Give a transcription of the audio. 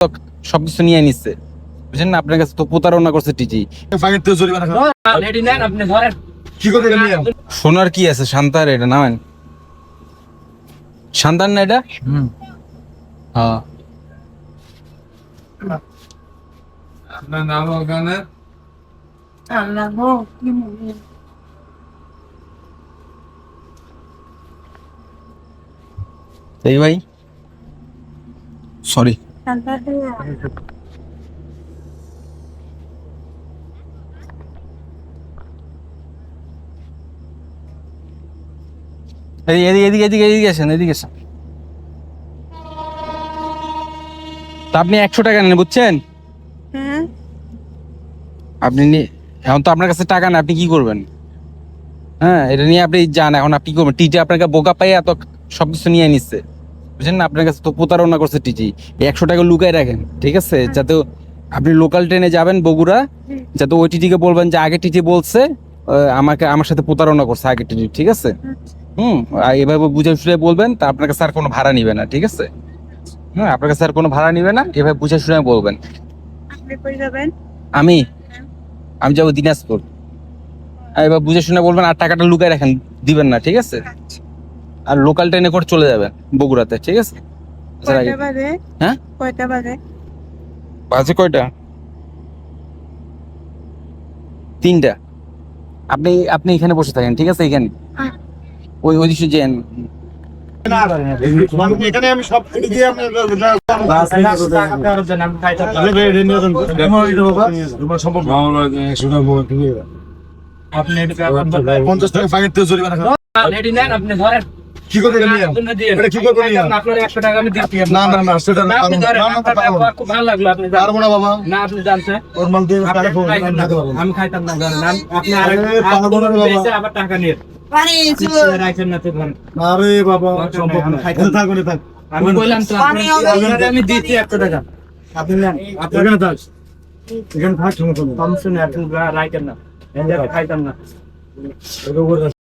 সবকিছু নিয়ে নিচ্ছে, বুঝছেন না? আপনার কাছে তো প্রতারণা করছে টিটি। সোনার কি আছে? শান্তার এটা নামেন, শান্তার না এটা? হ্যাঁ, আপনার নাম ওখানে এই ভাই সরি। এদিকে এদিকে এদিকে এদিকে আসেন, এদিকে আসেন। তা আপনি 100 টাকা নেন, বুঝছেন? আপনি এখন তো আপনার কাছে টাকা না, আপনি কি করবেন? হ্যাঁ, এটা নিয়ে আপনি যান, এখন আপনি কি করবেন? টিটি আপনাকে বোকা পাই এত সবকিছু নিয়ে নিচ্ছে, বুঝছেন না? আপনার কাছে তো প্রতারণা করছে টিটি। 100 টাকা লুকায় রাখেন, ঠিক আছে? যাতে আপনি লোকাল ট্রেনে যাবেন বগুড়া, যাতে ওই টিটিকে বলবেন যে আগে টিটি বলছে আমার সাথে প্রতারণা করছে আগে টিটি, ঠিক আছে? আর এভাবে বুঝে শুনে বলবেন, তা আপনার কাছে আর কোনো ভাড়া নিবে না, ঠিক আছে? হ্যাঁ, আপনার কাছে আর কোনো ভাড়া নিবে না, এভাবে বুঝে শুনে বলবেন। আমি আমি যাবো দিনাজপুর। এবার বুঝে শুনে বলবেন, আর টাকাটা লুকায় রাখেন, দিবেন না, ঠিক আছে? আর লোকাল ট্রেনে করে চলে যাবেন বগুড়াতে, ঠিক আছে? হ্যাঁ, বাজে কয়টা? 3টা। আপনি আপনি এখানে বসে থাকেন, ঠিক আছে? এখানে ওই ওই দিকে যান। এখানে আমি সব দিয়ে আপনি 50 টাকা ফাইন তো জরিমানা আপনি ধরেন কি করে নিয়ে এটা কি করে নিয়ে আপনার 100 টাকা আমি দিচ্ছি। না না না সেটা না আপনি ধরেন, আপনার ব্যবহার খুব ভালো লাগলো, আপনি পারবো না বাবা না আপনি জানছেন ওর মাল দিয়ে টাকা আমি খাইতাম না, ধরেন আপনি আরে, পারবো না বাবা। আবার টাকা নিয়ে রাখেন না তো ধরেন। আরে বাবা সম্ভব না থাকো না থাক আমি বললাম তো আপনার আমি দিচ্ছি 100 টাকা, আপনি নেন। এখানে থাক এখানে থাক সমস্যা নেই কম শুনে আপনি রাখেন না, খাইতাম না। আমি বলেছি